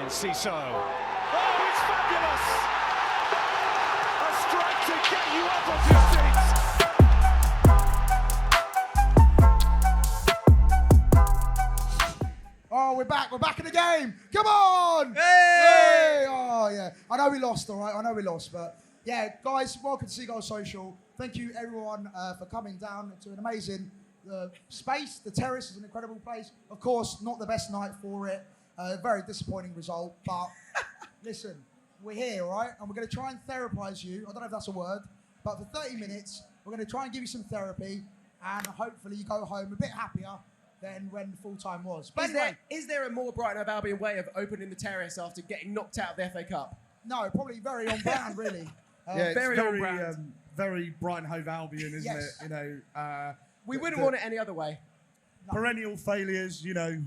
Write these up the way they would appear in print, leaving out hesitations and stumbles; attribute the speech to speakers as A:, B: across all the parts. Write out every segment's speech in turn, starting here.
A: Ciso. Oh, it's fabulous! A strike to get you up off your seats.
B: Oh, we're back in the game. Come on!
C: Hey!
B: Oh, yeah. I know we lost, all right? I know we lost, but yeah, guys, welcome to Seagulls Social. Thank you, everyone, for coming down to an amazing space. The Terrace is an incredible place. Of course, not the best night for it. Very disappointing result, but listen, we're here, all right? And we're going to try and therapize you. I don't know if that's a word, but for 30 minutes, we're going to try and give you some therapy, and hopefully you go home a bit happier than when full-time was. But
C: Is there a more Brighton Hove Albion way of opening the Terrace after getting knocked out of the FA Cup?
B: No, probably very on brand, really.
D: Yeah,
C: very
D: it's
C: on brand.
D: very Brighton Hove Albion, isn't
B: Yes.
D: it? You know,
C: We wouldn't want it any other way.
D: perennial failures. You know,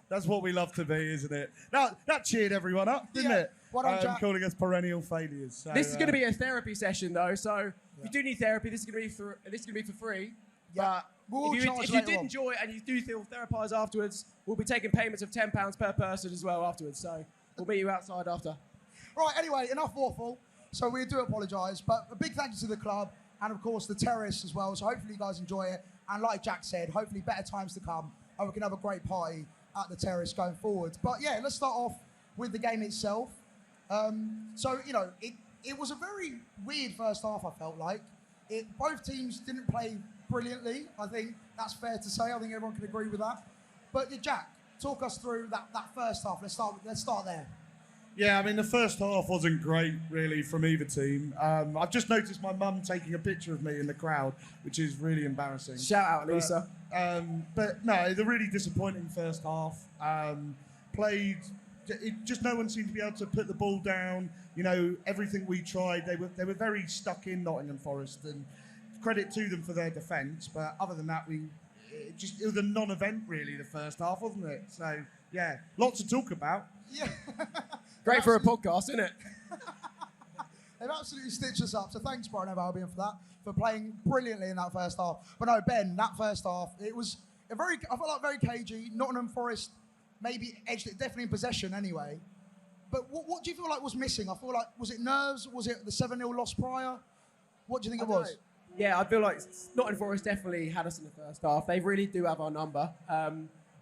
D: that's what we love to be, isn't it? That cheered everyone up, didn't
B: Yeah.
D: it?
B: Well done, Jack.
D: Calling us perennial failures. So,
C: This is going to be a therapy session, though. So if you do need therapy, this is going to be for free.
B: Yeah. We'll
C: But
B: charge
C: if you
B: later
C: did
B: on.
C: enjoy it and you do feel therapized afterwards, we'll be taking payments of £10 per person as well afterwards. So we'll meet you outside after.
B: Right, anyway, enough waffle. So we do apologise, but a big thank you to the club and, of course, the Terrace as well. So hopefully you guys enjoy it. And like Jack said, hopefully better times to come and we can have a great party at the Terrace going forward. But, yeah, let's start off with the game itself. So, you know, it was a very weird first half, I felt like. Both teams didn't play brilliantly. I think that's fair to say. I think everyone can agree with that. But, yeah, Jack, talk us through that first half. Let's start there.
D: Yeah, I mean, the first half wasn't great, really, from either team. I've just noticed my mum taking a picture of me in the crowd, which is really embarrassing.
C: Shout out, Lisa.
D: But no, it's a really disappointing first half. Just no one seemed to be able to put the ball down. You know, everything we tried, they were very stuck in Nottingham Forest, and credit to them for their defence. But other than that, it was a non-event, really, the first half, wasn't it? So, yeah, lots to talk about.
B: Yeah.
C: Great for a podcast, isn't it?
B: They've absolutely stitched us up. So thanks, Brighton Hove Albion, for that, for playing brilliantly in that first half. But no, Ben, that first half, it was I felt like very cagey. Nottingham Forest maybe edged it definitely in possession anyway. But what do you feel like was missing? I feel like, was it nerves? Was it the 7-0 loss prior? What do you think it was?
C: Yeah, I feel like Nottingham Forest definitely had us in the first half. They really do have our number.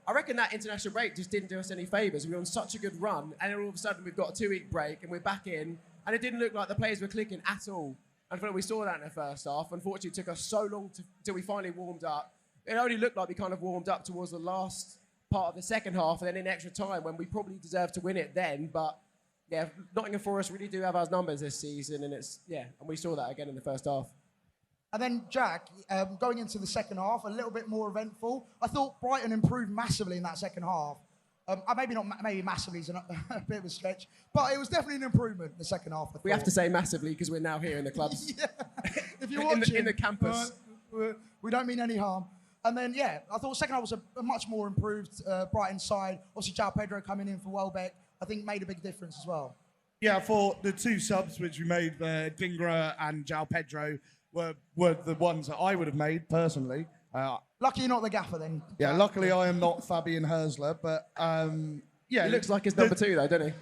C: I reckon that international break just didn't do us any favours. We were on such a good run, and then all of a sudden we've got a 2-week break, and we're back in, and it didn't look like the players were clicking at all. And I feel like we saw that in the first half. Unfortunately, it took us so long till we finally warmed up. It only looked like we kind of warmed up towards the last part of the second half, and then in extra time when we probably deserved to win it then. But yeah, Nottingham Forest really do have our numbers this season, and and we saw that again in the first half.
B: And then, Jack, going into the second half, a little bit more eventful. I thought Brighton improved massively in that second half. Maybe massively is a bit of a stretch, but it was definitely an improvement in the second half.
C: We have to say massively because we're now here in the clubs.
B: Yeah. If you're watching,
C: in the campus.
B: We don't mean any harm. And then, yeah, I thought second half was a much more improved Brighton side. Obviously, João Pedro coming in for Welbeck, I think made a big difference as well.
D: Yeah, I thought the two subs which we made, Dingra and João Pedro, were the ones that I would have made personally.
B: Lucky you're not the gaffer then.
D: Yeah, luckily I am not Fabian Hersler, but yeah.
C: He looks like his number 2 though, doesn't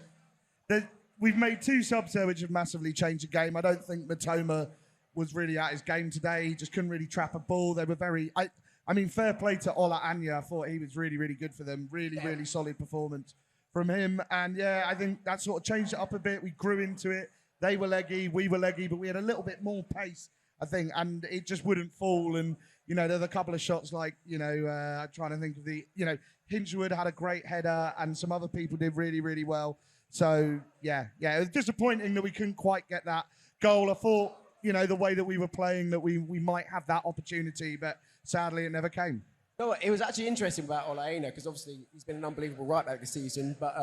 C: he?
D: We've made two subs there which have massively changed the game. I don't think Matoma was really at his game today. He just couldn't really trap a ball. They were very... I mean, fair play to Ola Anya. I thought he was really, really good for them. Really solid performance from him. And yeah, I think that sort of changed it up a bit. We grew into it. They were leggy, we were leggy, but we had a little bit more pace, I think, and it just wouldn't fall. And, you know, there were a couple of shots like, you know, trying to think of Hinchwood had a great header and some other people did really, really well. So, yeah, it was disappointing that we couldn't quite get that goal. I thought, you know, the way that we were playing, that we might have that opportunity, but sadly it never came.
C: No, it was actually interesting about Ola Aina because obviously he's been an unbelievable right back this season, but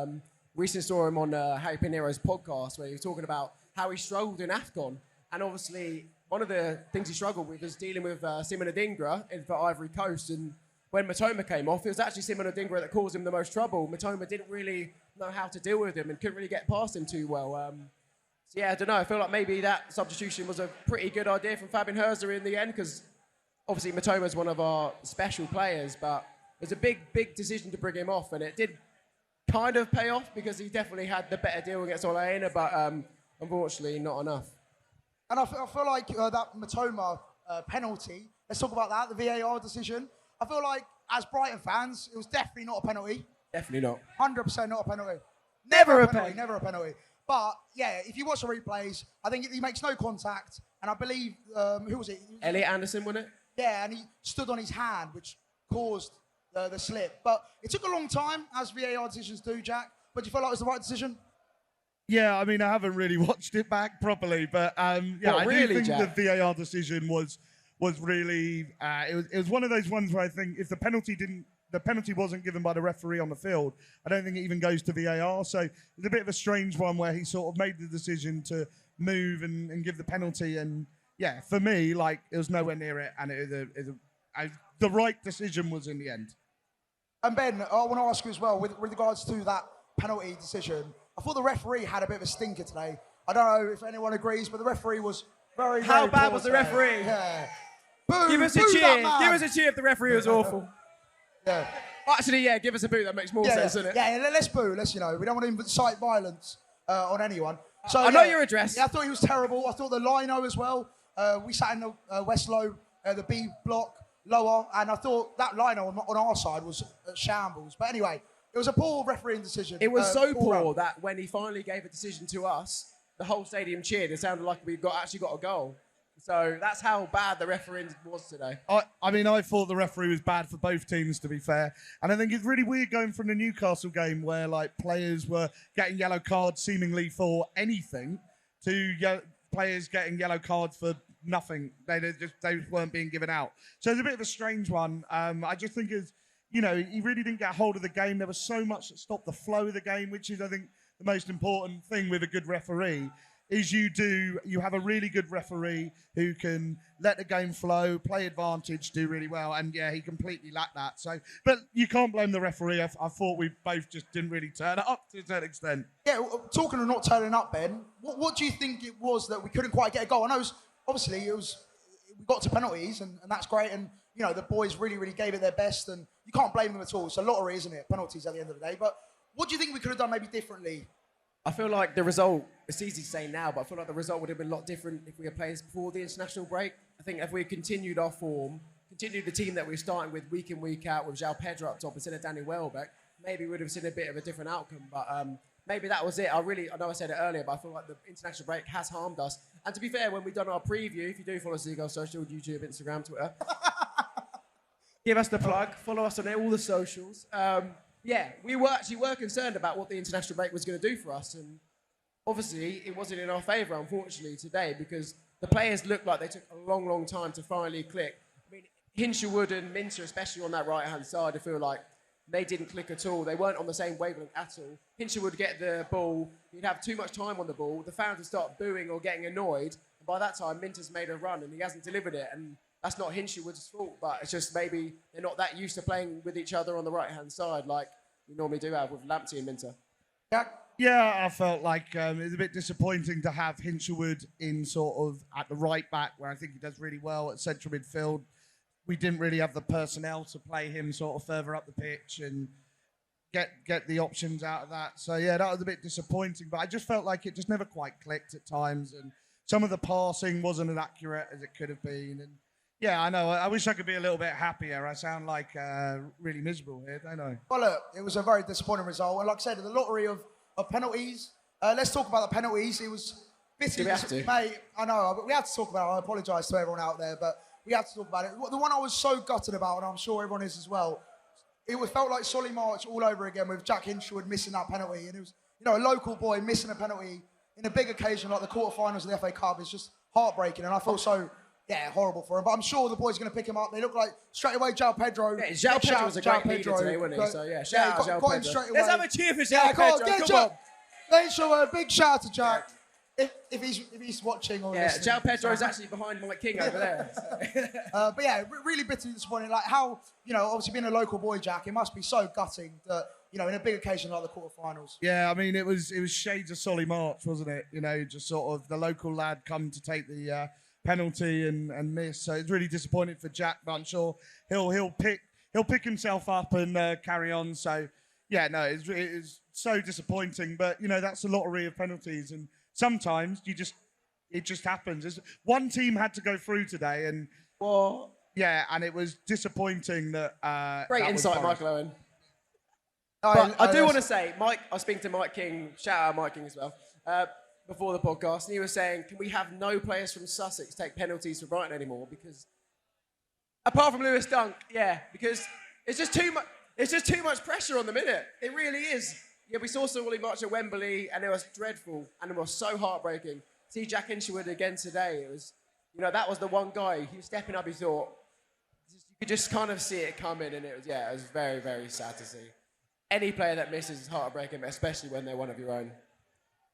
C: recently saw him on Harry Pinero's podcast where he was talking about how he struggled in AFCON, and obviously one of the things he struggled with was dealing with Simon Adingra for Ivory Coast, and when Matoma came off, it was actually Simon Adingra that caused him the most trouble. Matoma didn't really know how to deal with him and couldn't really get past him too well. So yeah, I don't know, I feel like maybe that substitution was a pretty good idea from Fabian Hersler in the end, because obviously Matoma is one of our special players, but it was a big decision to bring him off, and it did kind of pay off because he definitely had the better deal against Olaena, but unfortunately not enough.
B: And I feel like that Matoma penalty, let's talk about that, the VAR decision. I feel like, as Brighton fans, it was definitely not a penalty.
C: Definitely not.
B: 100% not a penalty.
C: Never a
B: penalty.
C: penalty.
B: Never a penalty. But, yeah, if you watch the replays, I think he makes no contact. And I believe, who was it?
C: Elliot Anderson, wasn't it?
B: Yeah, and he stood on his hand, which caused the slip. But it took a long time, as VAR decisions do, Jack. But do you feel like it was the right decision?
D: Yeah, I mean, I haven't really watched it back properly, but yeah, I do think the VAR decision was really it was one of those ones where I think if the penalty wasn't given by the referee on the field, I don't think it even goes to VAR. So it's a bit of a strange one where he sort of made the decision to move and give the penalty, and yeah, for me, like, it was nowhere near it, and the right decision was in the end.
B: And Ben, I want to ask you as well, with regards to that penalty decision, I thought the referee had a bit of a stinker today. I don't know if anyone agrees, but the referee was very, very
C: How bad
B: poor
C: was the
B: today.
C: referee?
B: Yeah. Boo,
C: Give us a
B: boo
C: cheer.
B: that man.
C: Give us a cheer if the referee was awful.
B: Yeah.
C: Actually, yeah, give us a boot. That makes more sense, doesn't it?
B: Yeah, let's boo. We don't want to incite violence on anyone. So
C: I know your address.
B: Yeah, I thought he was terrible. I thought the lino as well. We sat in the West Low, the B block, lower, and I thought that lino on our side was shambles. But anyway, it was a poor refereeing decision.
C: It was so poor
B: round.
C: that when he finally gave a decision to us, the whole stadium cheered. It sounded like we actually got a goal. So that's how bad the refereeing was today.
D: I mean, I thought the referee was bad for both teams, to be fair. And I think it's really weird going from the Newcastle game where, like, players were getting yellow cards seemingly for anything to players getting yellow cards for nothing. They weren't being given out. So it's a bit of a strange one. I just think he really didn't get hold of the game. There was so much that stopped the flow of the game, which is, I think, the most important thing with a good referee. Is you have a really good referee who can let the game flow, play advantage, do really well, and yeah, he completely lacked that. So, but you can't blame the referee. I thought we both just didn't really turn up to a certain extent.
B: Yeah, talking of not turning up, Ben, what do you think it was that we couldn't quite get a goal? I know we got to penalties, and that's great, and the boys really, really gave it their best, and you can't blame them at all. It's a lottery, isn't it? Penalties at the end of the day. But what do you think we could have done maybe differently?
C: I feel like the result, it's easy to say now, but I feel like the result would have been a lot different if we had played before the international break. I think if we continued our form, continued the team that we're starting with week in, week out, with João Pedro up top instead of Danny Welbeck, maybe we would have seen a bit of a different outcome. But maybe that was it. I know I said it earlier, but I feel like the international break has harmed us. And to be fair, when we've done our preview, if you do follow Seagulls Social, YouTube, Instagram, Twitter, give us the plug, follow us on all the socials. Yeah, we were concerned about what the international break was going to do for us, and obviously it wasn't in our favour, unfortunately, today, because the players looked like they took a long, long time to finally click. I mean, Hinshelwood and Minter, especially on that right-hand side, I feel like they didn't click at all. They weren't on the same wavelength at all. Hinshelwood would get the ball, he'd have too much time on the ball, the fans would start booing or getting annoyed, and by that time, Minter's made a run and he hasn't delivered it, and that's not Hinshelwood's fault, but it's just maybe they're not that used to playing with each other on the right-hand side like we normally do have with Lamptey and Minter.
D: Yeah, I felt like it was a bit disappointing to have Hinshelwood in sort of at the right back, where I think he does really well at central midfield. We didn't really have the personnel to play him sort of further up the pitch and get the options out of that. So yeah, that was a bit disappointing, but I just felt like it just never quite clicked at times, and some of the passing wasn't as accurate as it could have been. And yeah, I know. I wish I could be a little bit happier. I sound like really miserable here, don't I?
B: Well, look, it was a very disappointing result. And like I said, the lottery of penalties. Let's talk about the penalties. It was bitterly...
C: Do we have to?
B: Mate, I know, but we have to talk about it. I apologise to everyone out there, but we have to talk about it. The one I was so gutted about, and I'm sure everyone is as well, it felt like Solly March all over again with Jack Hinshelwood missing that penalty. And it was, a local boy missing a penalty in a big occasion like the quarterfinals of the FA Cup is just heartbreaking. And I feel so... Yeah, horrible for him. But I'm sure the boys are going to pick him up. They look like straight away João Pedro.
C: Yeah, João Pedro was a great leader today, wasn't he? So yeah, shout out
B: got him
C: João
B: straight
C: Pedro.
B: away.
C: Let's have a cheer for João Pedro. Come on.
B: Let's show a big shout out to Jack. If he's watching or listening.
C: João Pedro is actually behind Mike King over there.
B: But yeah, really bitterly disappointing. Like how, obviously being a local boy, Jack, it must be so gutting that, in a big occasion like the quarterfinals.
D: Yeah, I mean, it was shades of Solly March, wasn't it? Just sort of the local lad come to take the penalty and miss. So it's really disappointing for Jack, but I'm sure he'll pick himself up and carry on. So Yeah, no, it's so disappointing. But that's a lottery of penalties, and sometimes it just happens. One team had to go through today, and and it was disappointing that.
C: Great
D: that
C: insight,
D: was
C: Michael Owen. But I do want to say, Mike, I was speaking to Mike King, shout out Mike King as well, before the podcast, and he was saying, can we have no players from Sussex take penalties for Brighton anymore? Because, apart from Lewis Dunk, because it's just too much. It's just too much pressure on the minute. It really is. Yeah, we saw Solly March at Wembley, and it was dreadful, and it was so heartbreaking. See Jack Hinshelwood again today. It was, that was the one guy. He was stepping up. He thought, you could just kind of see it coming, and it was very, very sad to see. Any player that misses is heartbreaking, but especially when they're one of your own.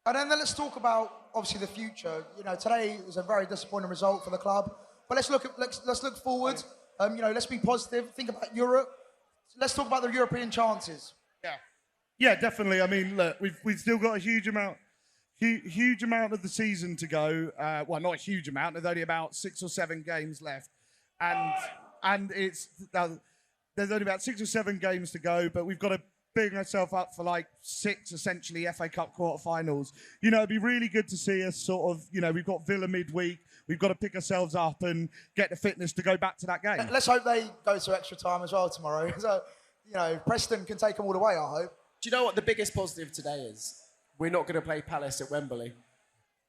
B: And then let's talk about obviously the future. Today was a very disappointing result for the club, but let's look forward. Let's be positive. Think about Europe. Let's talk about the European chances.
D: Yeah, definitely. I mean, look, we've still got a huge amount of the season to go. Well, not a huge amount. There's only about 6 or 7 games left, and there's only about 6 or 7 games to go. But we've got to big ourselves up for like 6 essentially FA Cup quarterfinals. It'd be really good to see us sort of. We've got Villa midweek. We've got to pick ourselves up and get the fitness to go back to that game.
B: Let's hope they go to extra time as well tomorrow. So, Preston can take them all the way, I hope.
C: Do you know what the biggest positive today is? We're not going to play Palace at Wembley.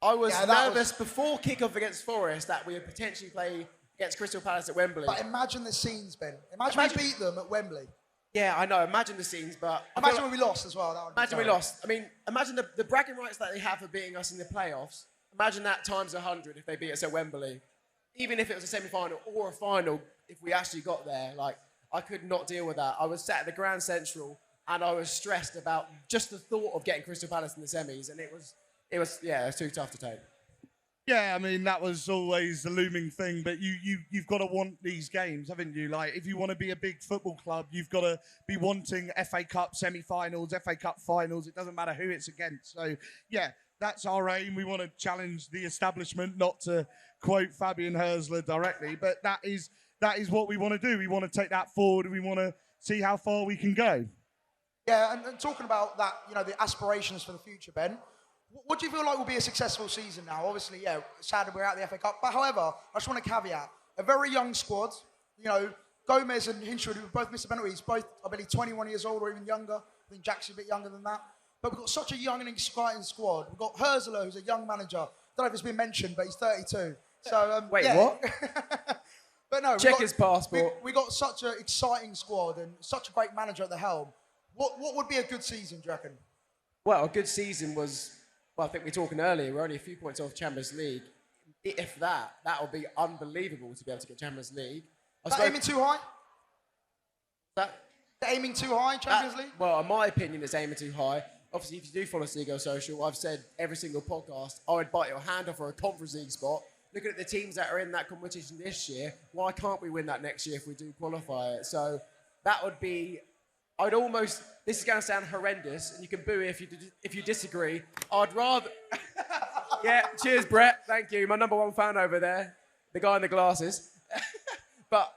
C: I was nervous before kick-off against Forest that we would potentially play against Crystal Palace at Wembley.
B: But imagine the scenes, Ben. Imagine we beat them at Wembley.
C: Yeah, I know. Imagine the scenes, but...
B: Imagine when we lost as well.
C: Imagine we lost. I mean, imagine the bragging rights that they have for beating us in the playoffs. Imagine that times 100 if they beat us at Wembley. Even if it was a semi-final or a final, if we actually got there, I could not deal with that. I was sat at the Grand Central and I was stressed about just the thought of getting Crystal Palace in the semis, and it was too tough to take.
D: Yeah, I mean, that was always the looming thing, but you've got to want these games, haven't you? Like, if you want to be a big football club, you've got to be wanting FA Cup semi-finals, FA Cup finals. It doesn't matter who it's against. So, that's our aim. We want to challenge the establishment, not to quote Fabian Hersler directly, but that is what we want to do. We want to take that forward, and we want to see how far we can go.
B: Yeah, and talking about that, the aspirations for the future, Ben, what do you feel like will be a successful season now? Obviously, sad that we're out of the FA Cup, but however, I just want to caveat, a very young squad, Gomez and Hinshelwood, who both missed the penalties, both, I believe, 21 years old or even younger. I think Jack's a bit younger than that. But we've got such a young and exciting squad. We've got Hersler, who's a young manager. I don't know if it's been mentioned, but he's 32. So
C: Wait, what?
B: But no,
C: check his passport.
B: We got such an exciting squad and such a great manager at the helm. What would be a good season, do you reckon?
C: Well, a good season was, I think we were talking earlier, we're only a few points off Champions League. If that would be unbelievable to be able to get Champions League.
B: Is that aiming too high? Aiming too high, Champions League?
C: Well, in my opinion, it's aiming too high. Obviously, if you do follow Seagulls Social, I've said every single podcast, I would bite your hand off for a Conference League spot. Looking at the teams that are in that competition this year, why can't we win that next year if we do qualify it? So that would be, this is going to sound horrendous, and you can boo if you disagree. I'd rather... Yeah, cheers, Brett. Thank you. My number one fan over there, the guy in the glasses. But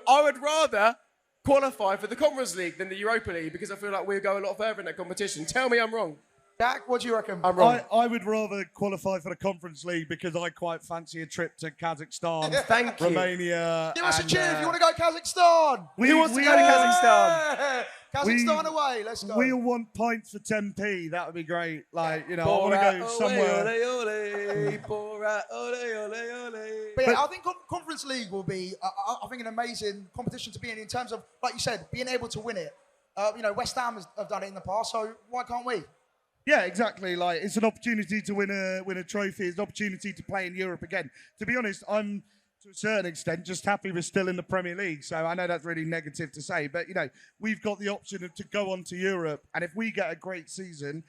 C: I would rather qualify for the Conference League than the Europa League because I feel like we'll go a lot further in that competition. Tell me I'm wrong.
B: Jack, what do you reckon?
C: I'm wrong.
D: I would rather qualify for the Conference League because I quite fancy a trip to Kazakhstan,
C: Thank you.
D: Romania.
B: Give us a cheer if you want to go Kazakhstan.
C: Who wants to go to Kazakhstan?
B: Yeah. Kazakhstan away, let's go.
D: We all want pints for 10p. That would be great. I want to go somewhere.
B: But yeah, I think Conference League will be, I think, an amazing competition to be in terms of, like you said, being able to win it. West Ham have done it in the past, so why can't we?
D: Yeah, exactly. It's an opportunity to win a trophy. It's an opportunity to play in Europe again. To be honest, I'm to a certain extent just happy we're still in the Premier League. So I know that's really negative to say, but we've got the option to go on to Europe, and if we get a great season,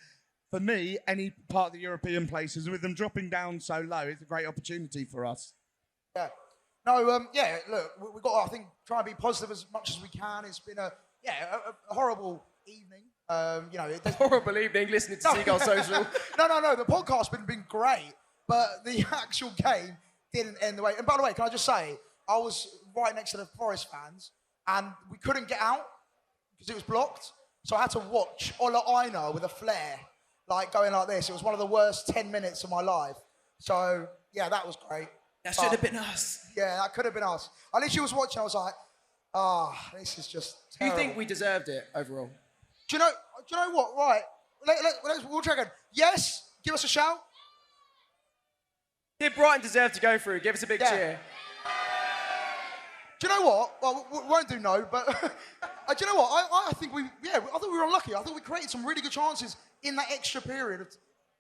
D: for me, any part of the European places, with them dropping down so low, it's a great opportunity for us.
B: Yeah. No. Look, we've got to, I think, try and be positive as much as we can. It's been a horrible evening.
C: Horrible evening listening to Seagulls Social.
B: No. The podcast's been great, but the actual game didn't end the way. And by the way, can I just say, I was right next to the Forest fans, and we couldn't get out because it was blocked. So I had to watch Ola Aina with a flare, like going like this. It was one of the worst 10 minutes of my life. So, yeah, that was great.
C: That should have been us.
B: Yeah, that could have been us. At least she was watching. I was like, this is just
C: Do
B: terrible.
C: you think we deserved it overall?
B: Do you know what? Right. We'll try again. Yes? Give us a shout.
C: Did Brighton deserve to go through? Give us a big
B: Yeah.
C: cheer.
B: Do you know what? Well, we won't do no, but do you know what? I think I thought we were unlucky. I thought we created some really good chances in that extra period,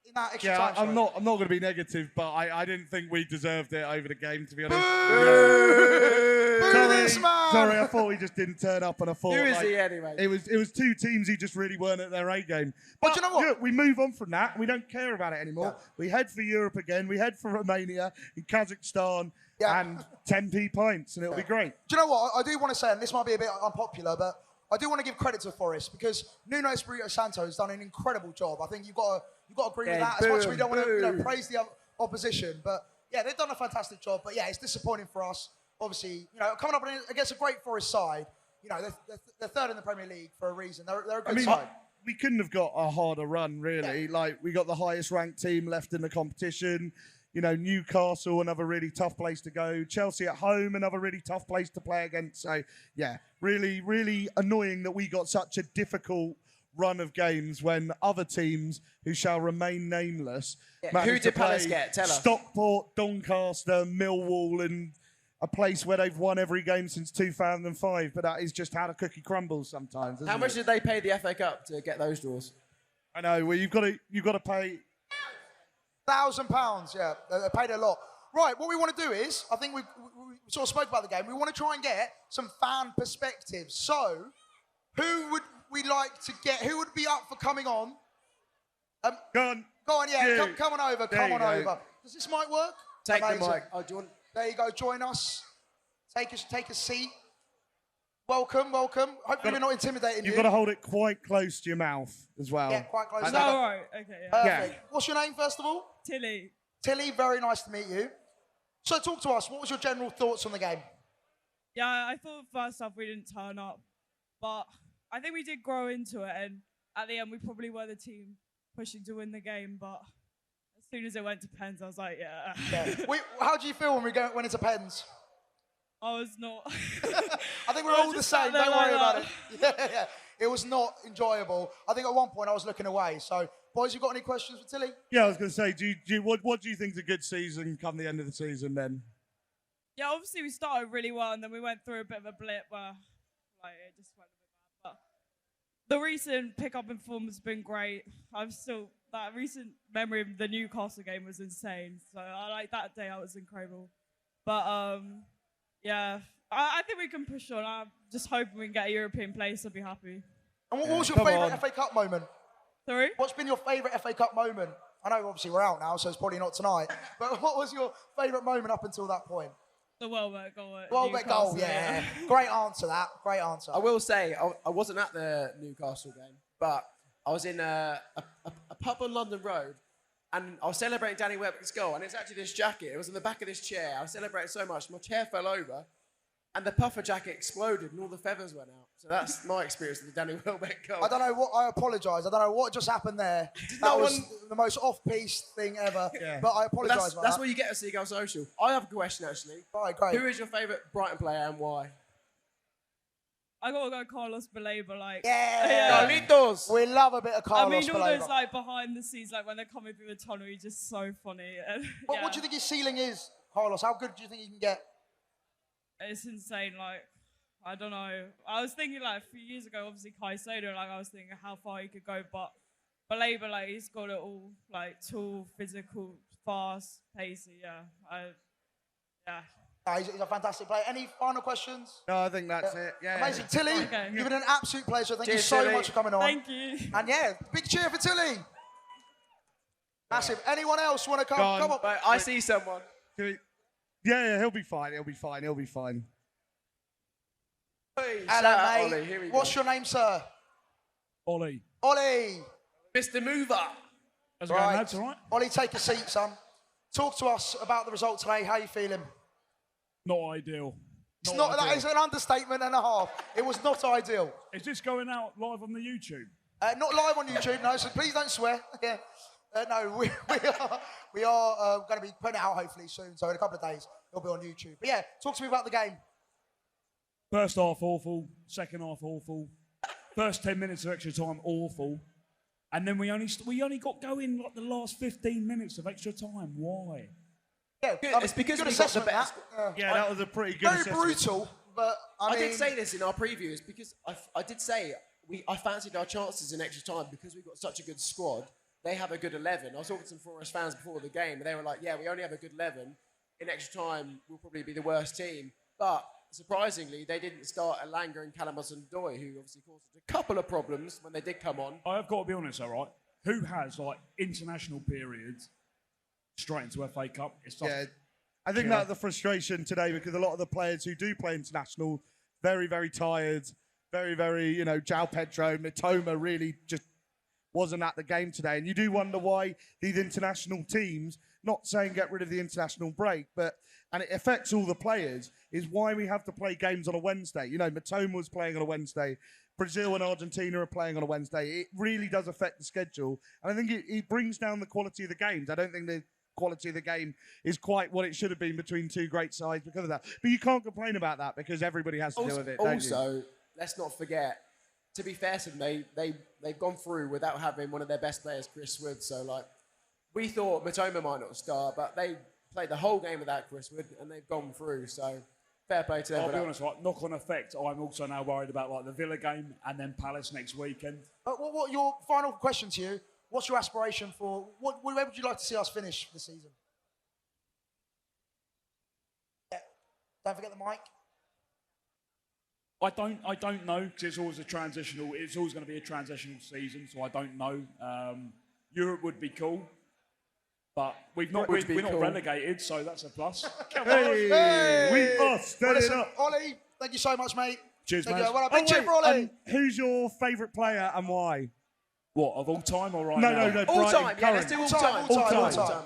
B: in that extra time.
D: I'm not going to be negative, but I didn't think we deserved it over the game, to be honest.
B: Boo this man!
D: Sorry, I thought we just didn't turn up, and I thought
C: Who is he anyway?
D: It was two teams who just really weren't at their A game.
B: But do you know what?
D: Look, we move on from that. We don't care about it anymore.
B: Yeah.
D: We head for Europe again. We head for Romania, and Kazakhstan,
B: Yeah.
D: and 10p pints, and it'll be great.
B: Do you know what? I do want to say, and this might be a bit unpopular, but I do want to give credit to Forest because Nuno Espirito Santo has done an incredible job. I think you've got to agree with that. As much as we don't want to praise the opposition, but yeah, they've done a fantastic job. But yeah, it's disappointing for us. Obviously, coming up against a great Forest side, they're third in the Premier League for a reason. They're a good side.
D: We couldn't have got a harder run, really.
B: Yeah.
D: Like, we got the highest ranked team left in the competition. Newcastle, another really tough place to go. Chelsea at home, another really tough place to play against. So, yeah, really, really annoying that we got such a difficult run of games when other teams who shall remain nameless
C: Who did Palace get? Tell us.
D: Stockport, Doncaster, Millwall, and a place where they've won every game since 2005. But that is just how the cookie crumbles sometimes. Isn't
C: How much
D: it?
C: did they pay the FA Cup to get those draws?
D: I know. Well, you've got to pay.
B: £1,000, yeah. They paid a lot. Right, what we want to do is, I think we sort of spoke about the game. We want to try and get some fan perspectives. So, who would we like to get? Who would be up for coming on?
D: Go on.
B: Go on, yeah.
D: You.
B: Come on over.
D: There
B: Come
D: you
B: on
D: go.
B: over. Does this mic work?
C: Take
B: Amazing.
C: the mic. Oh, do you want...
B: There you go. Join us. Take a seat. Welcome. Hopefully we're not intimidating you.
D: You've got to hold it quite close to your mouth as well.
B: Yeah, quite close.
E: Is that all right? Okay, yeah.
B: Perfect.
D: Yeah.
B: What's your name, first of all?
E: Tilly.
B: Tilly, very nice to meet you. So talk to us. What was your general thoughts on the game?
E: Yeah, I thought first half we didn't turn up, but I think we did grow into it, and at the end we probably were the team pushing to win the game, but as soon as it went to pens, I was like, yeah.
B: How do you feel when we went into pens?
E: I was not.
B: I think we're
E: I
B: all the
E: just
B: same.
E: sat there
B: Don't worry
E: like
B: about it. Yeah. It was not enjoyable. I think at one point I was looking away. So, boys, you got any questions for Tilly?
D: Yeah, I was going to say, what do you think is a good season come the end of the season then?
E: Yeah, obviously we started really well, and then we went through a bit of a blip where it just went a bit bad. But the recent pickup in form has been great. That recent memory of the Newcastle game was insane. So I like that day. I was incredible. But yeah, I think we can push on. I'm just hoping we can get a European place. I'll be happy.
B: And what was your favourite FA Cup moment?
E: Sorry?
B: What's been your favourite FA Cup moment? I know obviously we're out now, so it's probably not tonight. But what was your favourite moment up until that point?
E: The Welbeck goal.
B: Welbeck goal, yeah. Great answer, that. Great answer.
C: I will say, I wasn't at the Newcastle game, but I was in a pub on London Road, and I was celebrating Danny Welbeck's goal, and it's actually this jacket. It was in the back of this chair. I was celebrating so much, my chair fell over, and the puffer jacket exploded, and all the feathers went out. So that's my experience with the Danny Welbeck goal.
B: I don't know what, I apologise. I don't know what just happened there. That was the most off-piste thing ever.
D: Yeah.
B: But I apologise for
C: That's
B: that.
C: what you get at Seagulls Social. I have a question, actually.
B: Right, great.
C: Who is your favourite Brighton player and why?
E: I gotta go Carlos Baleba,
B: Yeah.
C: Carlitos!
B: We love a bit of Carlos
E: I mean, all
B: Baleba.
E: those behind the scenes, when they're coming through the tunnel, he's just so funny. And,
B: What do you think his ceiling is, Carlos? How good do you think he can get?
E: It's insane. I don't know. I was thinking a few years ago, obviously Caicedo. I was thinking how far he could go, but Baleba, he's got it all. Tall, physical, fast, pacey. Yeah.
B: He's a fantastic player. Any final questions?
D: No, I think that's it. Yeah.
B: Amazing. Tilly,
E: Okay.
B: you've been an absolute pleasure. Thank you
C: Cheers,
B: so
C: Tilly.
B: much for coming on.
E: Thank you.
B: And yeah, big cheer for Tilly. Massive. Anyone else want to come?
D: Go on.
B: Come on.
C: But I see someone.
D: Yeah, he'll be fine. He'll be fine.
C: Hey,
B: Hello,
C: shout out,
B: mate.
C: Ollie. Here we go.
B: What's your name, sir?
F: Ollie.
B: Ollie.
C: Mr. Mover.
F: How's it going, lads? All right?
B: Ollie, take a seat, son. Talk to us about the result today. How are you feeling?
F: Not ideal.
B: It's not, that
F: ideal.
B: is an understatement and a half. It was not ideal.
F: Is this going out live on the YouTube?
B: Not live on YouTube, no, so please don't swear. Yeah. No, we are going to be putting it out hopefully soon, so in a couple of days it'll be on YouTube. But yeah, talk to me about the game.
F: First half awful, second half awful, first 10 minutes of extra time awful, and then we only got going like the last 15 minutes of extra time. Why?
B: Yeah,
C: It's because
B: good
C: we got the
B: assessment,
C: best.
D: Yeah, that was a pretty good
B: Very
D: assessment.
B: brutal, but I mean...
C: did say this in our previews because I did say I fancied our chances in extra time because we've got such a good squad. They have a good 11. I was talking to some Forest fans before the game, and they were like, yeah, we only have a good 11. In extra time, we'll probably be the worst team. But surprisingly, they didn't start Elanga and Kalamazoo-Ndoye, who obviously caused us a couple of problems when they did come on.
F: I have got to be honest, all right? Who has, like, international periods straight into FA Cup? It's
D: Yeah, I think that's the frustration today because a lot of the players who do play international, very, very tired, very, very, João Pedro, Mitoma really just wasn't at the game today. And you do wonder why these international teams, not saying get rid of the international break, and it affects all the players, is why we have to play games on a Wednesday. Mitoma was playing on a Wednesday. Brazil and Argentina are playing on a Wednesday. It really does affect the schedule. And I think it brings down the quality of the games. I don't think the quality of the game is quite what it should have been between two great sides because of that. But you can't complain about that because everybody has to deal with it, don't you?
C: Also, let's not forget, to be fair to them, they've gone through without having one of their best players, Chris Wood. So, like, we thought Mitoma might not start, but they played the whole game without Chris Wood, and they've gone through. So, fair play to them.
F: I'll be honest, like, knock-on effect, I'm also now worried about like the Villa game and then Palace next weekend.
B: What your final question to you, what's your aspiration for, where would you like to see us finish this season? Yeah. Don't forget the mic.
F: I don't know because it's always going to be a transitional season, so I don't know. Europe would be cool, but we're not relegated, so that's a plus.
D: Hey, we are standing up.
B: Ollie, thank you so much, mate.
F: Cheers,
B: thank
F: man.
B: you. Well, big cheer for Ollie.
D: Who's your favourite player and why?
F: What, of all time or right
D: No,
F: now?
D: no.
C: All
D: Brighton,
C: time, yeah, let's do all time.
B: All time.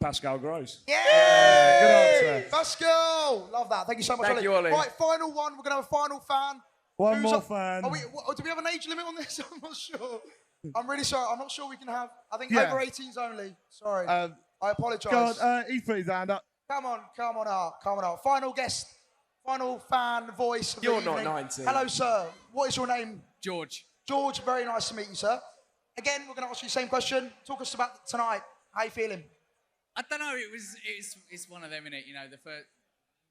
F: Pascal Gross.
B: Yeah!
D: Good answer.
B: Pascal! Love that. Thank you so much,
C: Thank you, Ollie.
B: Right, final one. We're going to have a final fan.
D: One more fan.
B: Do we have an age limit on this? I'm not sure. I'm really sorry. I'm not sure we can have. I think
D: Yeah.
B: over 18s only. Sorry. I apologise.
D: God, he put his hand up.
B: Come on out. Final guest, final fan voice of the
C: You're not
B: evening.
C: 19.
B: Hello, sir. What is your name?
G: George.
B: George, very nice to meet you, sir. Again, we're going to ask you the same question. Talk us about tonight. How you feeling?
G: I don't know. It's one of them, innit? You know, the first.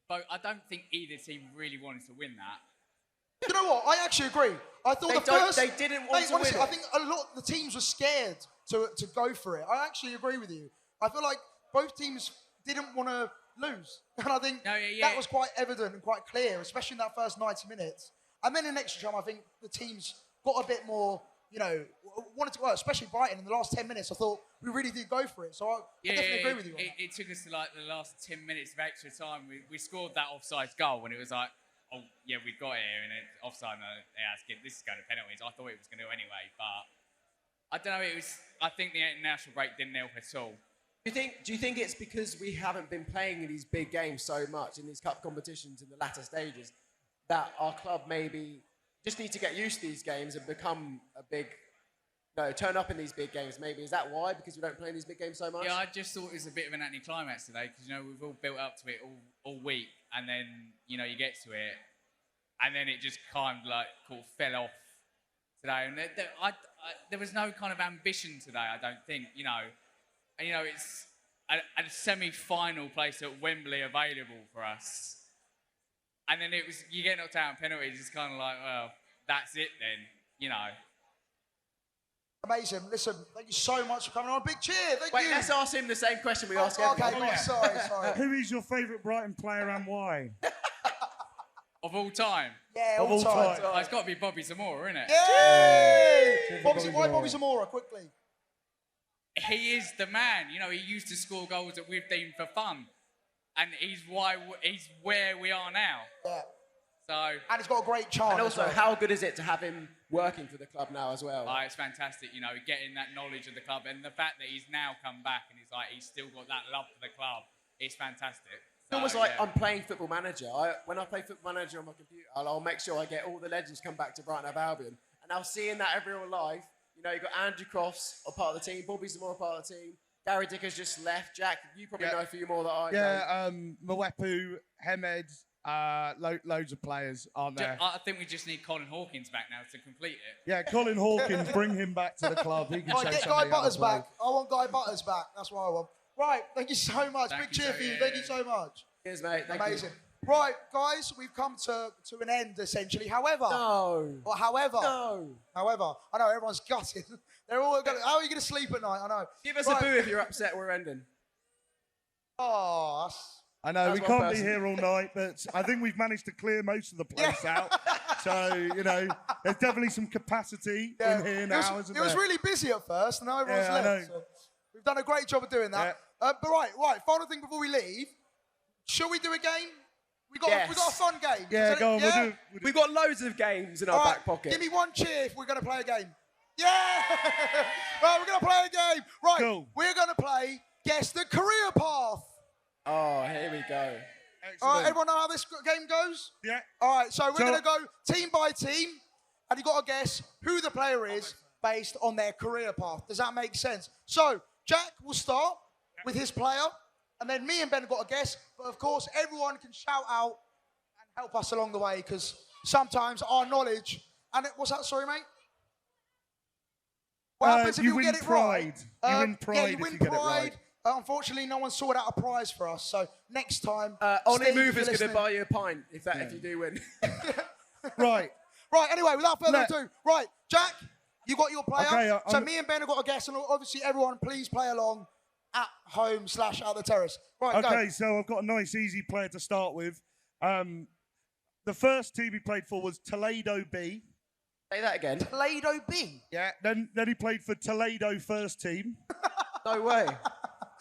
G: But I don't think either team really wanted to win that.
B: You know what? I actually agree. I thought
C: They didn't want to
B: honestly,
C: win
B: I
C: it.
B: think a lot of the teams were scared to go for it. I actually agree with you. I feel like both teams didn't want to lose. And I think that was quite evident and quite clear, especially in that first 90 minutes. And then in extra time, I think the teams got a bit more, wanted to go, especially Brighton in the last 10 minutes. I thought we really did go for it. So I definitely agree with you on that.
G: It took us to like the last 10 minutes of extra time. We scored that offside goal and it was like, oh, yeah, we've got it here. And it's offside. This is going to penalties. I thought it was going to anyway. But I don't know. I think the international break didn't help at all.
C: Do you think it's because we haven't been playing in these big games so much in these cup competitions in the latter stages that our club maybe just need to get used to these games and become a big, turn up in these big games maybe? Is that why? Because we don't play in these big games so much?
G: Yeah, I just thought it was a bit of an anticlimax today because, we've all built up to it all week and then, you get to it and then it just kind of fell off today. And there was no kind of ambition today, I don't think, And, it's a semi-final place at Wembley available for us. And then you get knocked out in penalties, it's kind of like, well, that's it then,
B: Amazing. Listen, thank you so much for coming on. Big cheer. Thank you.
C: Wait, let's ask him the same question we ask
B: Okay,
C: everyone.
B: sorry.
D: Who is your favourite Brighton player and why?
G: Of all time.
B: Yeah,
D: Of
B: all
D: all
B: time.
D: time.
G: Oh, it's got to be Bobby Zamora, isn't it?
B: Yay! Why Bobby Zamora, quickly?
G: He is the man. He used to score goals that we've deemed for fun. And he's where we are now.
B: Yeah.
G: So.
B: And he's got a great charm.
C: And also,
B: as well.
C: how good is it to have him working for the club now as well?
G: It's fantastic, getting that knowledge of the club and the fact that he's now come back and he's still got that love for the club. It's fantastic.
C: It's almost like I'm playing Football Manager. When I play Football Manager on my computer, I'll make sure I get all the legends come back to Brighton Hove Albion. And now seeing that every real life, you know, you've got Andrew Crofts a part of the team, Bobby Zamora part of the team, Gary Dicker's just left. Jack, you probably know a few more that I don't.
D: Mwepu, Hemed, loads of players aren't there.
G: I think we just need Colin Hawkins back now to complete it.
D: Yeah, Colin Hawkins, bring him back to the club. He can
B: Right,
D: show
B: get
D: somebody
B: Guy
D: how to
B: Butters
D: play.
B: back. I want Guy Butters back. That's what I want. Right, thank you so much.
G: Thank
B: Big
G: you,
B: cheer for you.
G: yeah.
B: Thank you so much.
C: Cheers, mate. Thank
B: Amazing.
C: you.
B: Right, guys, we've come to an end essentially. However,
C: No.
B: however, I know everyone's gutted. They're all going. How are you going to sleep at night? I know.
C: Give us a boo if you're upset we're ending.
B: Oh,
D: I know,
C: That's
D: we
C: one
D: can't be
C: person.
D: here all night, but I think we've managed to clear most of the place out. So, you know, there's definitely some capacity in here now, isn't
B: it was
D: there?
B: really busy at first, and now everyone's
D: Yeah, I
B: left.
D: know.
B: So we've done a great job of doing that. But right, final thing before we leave. Shall we do a game? We got a fun game.
D: Yeah, go on,
B: Yeah?
C: We've got loads of games in our
B: All right,
C: back pocket.
B: Give me one cheer if we're going to play a game. Yeah! Right, we're going to play a game. Right,
D: Cool.
B: we're going to play Guess the Career Path.
C: Oh, here we go.
B: All right, everyone know how this game goes?
D: Yeah.
B: All right, so we're
D: So-
B: going to go team by team, and you've got to guess who the player is based on their career path. Does that make sense? So, Jack will start with his player, and then me and Ben have got to guess. But, of course, everyone can shout out and help us along the way, because sometimes our knowledge... what's that? Sorry, mate? What happens if
D: you
B: you
D: win
B: get it
D: pride.
B: right?
D: You win pride
B: yeah, you
D: if
B: win
D: you get it
B: pride.
D: right.
B: Unfortunately, no one sorted out a prize for us. So next time,
C: Only
B: Steve, if
C: Mover's
B: you're
C: going to
B: listening-
C: buy you a pint if you do win.
D: Right.
B: Right, anyway, without further
D: Look.
B: ado, right, Jack, you got your player.
D: Okay,
B: so me and Ben have got a guess, and obviously everyone, please play along at home / at the terrace. Right,
D: Okay,
B: go.
D: so I've got a nice, easy player to start with. The first team he played for was Toledo B.
C: Say that again.
B: Toledo B.
D: Yeah. Then he played for Toledo first team.
C: No way.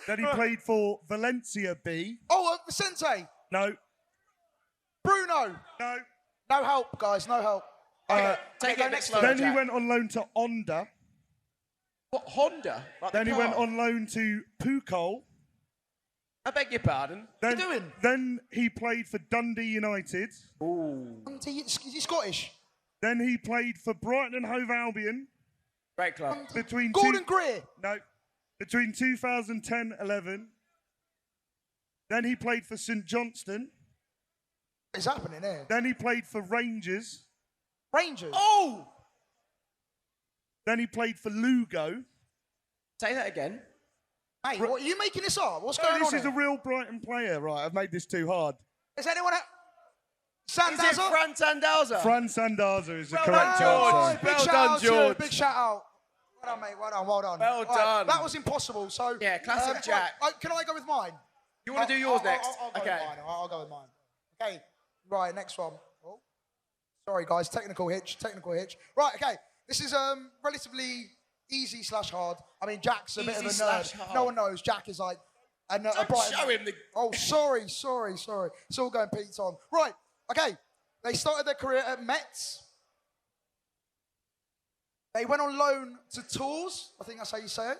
D: Then he played for Valencia B.
B: Oh, Vicente.
D: No.
B: Bruno.
D: No.
B: No help, guys, no help. Okay,
C: Take
B: go
C: it a bit
B: next.
C: slower,
D: Then he
C: Jack.
D: went on loan to Onda.
C: What, Honda? Like the
D: Then he
C: car?
D: went on loan to Pukol.
C: I beg your pardon.
D: Then,
B: you doing?
D: Then he played for Dundee United.
B: Is he Scottish?
D: Then he played for Brighton Hove Albion
C: Great club.
D: between
B: Gordon Greer.
D: between 2010-11. Then he played for St Johnstone.
B: What's happening here?
D: Then he played for Rangers.
B: Rangers.
C: Oh!
D: Then he played for Lugo.
C: Say that again.
B: Hey, what, are you making this up? What's
D: No,
B: going
D: this
B: on
D: is
B: here?
D: a real Brighton player, right? I've made this too hard.
B: Is anyone...
C: Is it
B: Sandaza?
C: Fran Sandaza?
D: Fran Sandaza is the
C: Well
D: correct
C: done, George.
D: answer.
B: Big
C: Well
B: shout
C: done,
B: out to you.
C: George.
B: Big shout out. Well done, mate. Well done. Well done.
C: Well
B: All right,
C: done.
B: that was impossible. So
C: Yeah, classic Jack.
B: Can I go with mine?
C: You want to do yours next?
B: I'll go
C: Okay.
B: with mine. I'll go with mine. Okay. Right. Next one. Oh. Sorry, guys. Technical hitch. Right. Okay. This is relatively easy / hard. I mean, Jack's a bit of a
C: Easy
B: nerd.
C: / hard.
B: No one knows. Jack is like a
C: Don't
B: Brighton.
C: show him the...
B: Oh, sorry. It's all going Pete's on. Right. Okay. They started their career at Metz. They went on loan to Tours. I think that's how you say it.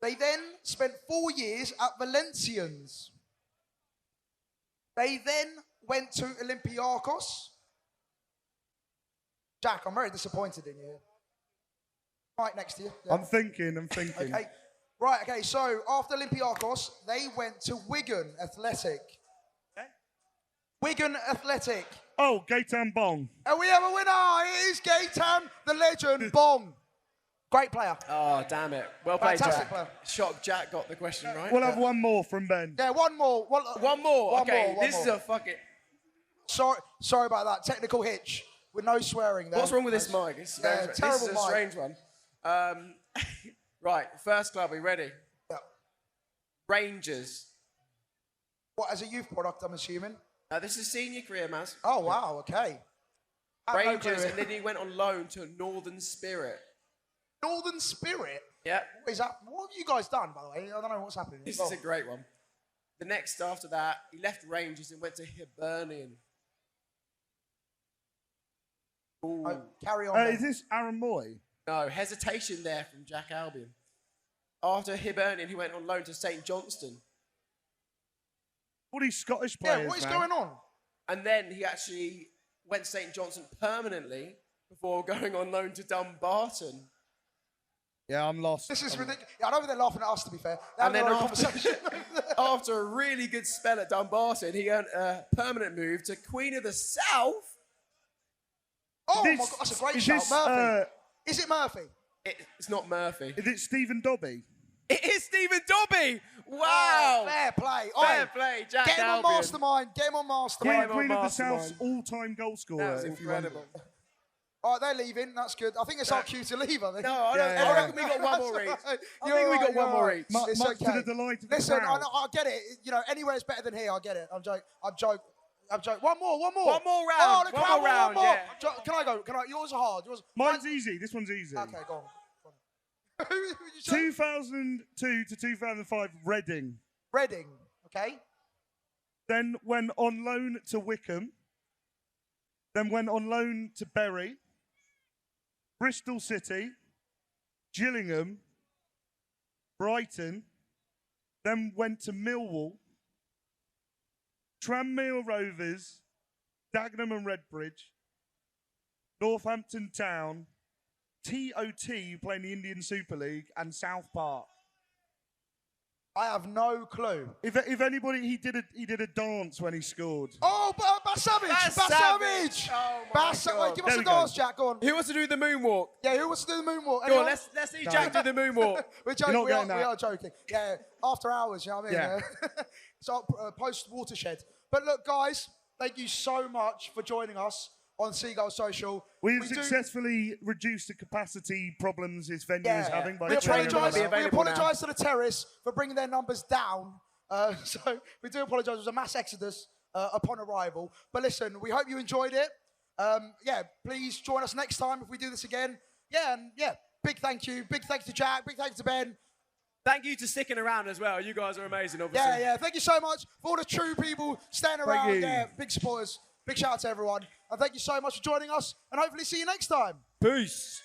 B: They then spent 4 years at Valencians. They then went to Olympiacos. Jack, I'm very disappointed in you. Right next to you. Yeah.
D: I'm thinking.
B: Okay. Right, okay, so after Olympiacos, they went to Wigan Athletic. Wigan Athletic.
D: Oh, Gaetan Bong.
B: And we have a winner. It is Gaetan, the legend, Bong. Great player.
C: Oh, damn it. Well played,
B: Fantastic
C: Jack.
B: player.
C: Shocked Jack got the question right.
D: We'll have one more from Ben.
B: Yeah, one more.
C: One more. Okay, this is
B: more.
C: a fucking...
B: Sorry about that. Technical hitch with no swearing there.
C: What's wrong with this mic? It's very, this
B: terrible
C: is a
B: mic.
C: strange one. Right, first club, are you ready?
B: Yeah.
C: Rangers.
B: What, as a youth product, I'm assuming?
C: This is senior career, Maz.
B: Oh, wow, okay. I have no
C: Rangers,
B: clue.
C: and then he went on loan to Northern Spirit.
B: Northern Spirit?
C: Yeah.
B: What is that? What have you guys done, by the way? I don't know what's happening.
C: This is a great one. The next after that, he left Rangers and went to Hibernian. Ooh.
B: Oh, carry on. then.
D: Is this Aaron Moy?
C: No, hesitation there from Jack Albion. After Hibernian, he went on loan to St Johnstone.
D: All these Scottish players,
B: Yeah, what is
D: man.
B: going on?
C: And then he actually went to St Johnstone permanently before going on loan to Dumbarton.
D: Yeah, I'm lost.
B: This is ridiculous. Yeah, I know they're laughing at us, to be fair.
C: And then
B: conversation.
C: after a really good spell at Dumbarton, he earned a permanent move to Queen of the South.
B: Oh, my
D: This-
B: God, that's a great
D: is
B: shout.
D: this,
B: Murphy. Is it Murphy?
C: It's not Murphy.
D: Is it Stephen Dobby?
C: It is Stephen Dobby. Wow.
B: Oh, fair play.
C: Fair
B: Oi,
C: play, Jack
B: Get him on
C: Albion.
B: Mastermind. Get him on Mastermind.
D: Queen of the
C: Mastermind.
D: South's all-time goal scorer.
C: That was
D: if you wonder.
C: incredible.
B: All right, they're leaving. That's good. I think it's our cue to leave, I think.
C: No, I, don't,
D: Yeah,
C: I
D: yeah.
C: reckon we got one more each. I think
B: You're
C: we got
B: right,
C: one
B: you're
C: more
B: right.
C: each.
B: It's
D: Much to
B: okay.
D: the delight of the
B: Listen,
D: crowd.
B: I get it. You know, anywhere's better than here. I get it. I'm joking. I'm joking. One more.
C: One more round.
B: Oh, the
C: One
B: crowd
C: more round,
B: one more.
C: yeah.
B: Can I go? Yours are hard.
D: Mine's easy. This one's easy.
B: Okay, go on. Who did you say?
D: 2002 to 2005, Reading.
B: Reading. Okay.
D: Then went on loan to Wickham. Then went on loan to Bury, Bristol City, Gillingham, Brighton. Then went to Millwall, Tranmere Rovers, Dagenham and Redbridge, Northampton Town, TOT playing the Indian Super League, and South Park.
B: I have no clue.
D: If anybody, he did a dance when he scored.
B: Oh, Bass Savage!
C: Bass
B: Bass
C: Savage!
B: Savage!
C: Oh, my God.
B: Wait, give us
D: There
B: a
D: we go.
B: dance, Jack. Go on.
C: Who wants to do the moonwalk?
B: Yeah, who wants to do the moonwalk?
C: Go
B: Anyone?
C: on, let's see Jack do the moonwalk.
B: We're joking.
D: not
B: We
D: getting that.
B: are joking. Yeah, after hours, you know what I mean?
D: Yeah.
B: So post watershed. But look, guys, thank you so much for joining us on Seagulls Social.
D: We've
B: We do-
D: successfully reduced the capacity problems his venue is
B: Yeah.
D: having by
B: We
C: training
B: apologise.
C: will be
B: We
C: available now.
B: apologise to the Terrace for bringing their numbers down. So we do apologise. It was a mass exodus upon arrival. But listen, we hope you enjoyed it. Yeah, please join us next time if we do this again. Yeah, and yeah, big thank you. Big thanks to Jack. Big thanks to Ben.
C: Thank you to sticking around as well. You guys are amazing, obviously.
B: Yeah. Thank you so much for all the true people staying around.
D: you.
B: Yeah, big supporters. Big shout out to everyone. And thank you so much for joining us. And hopefully see you next time.
C: Peace.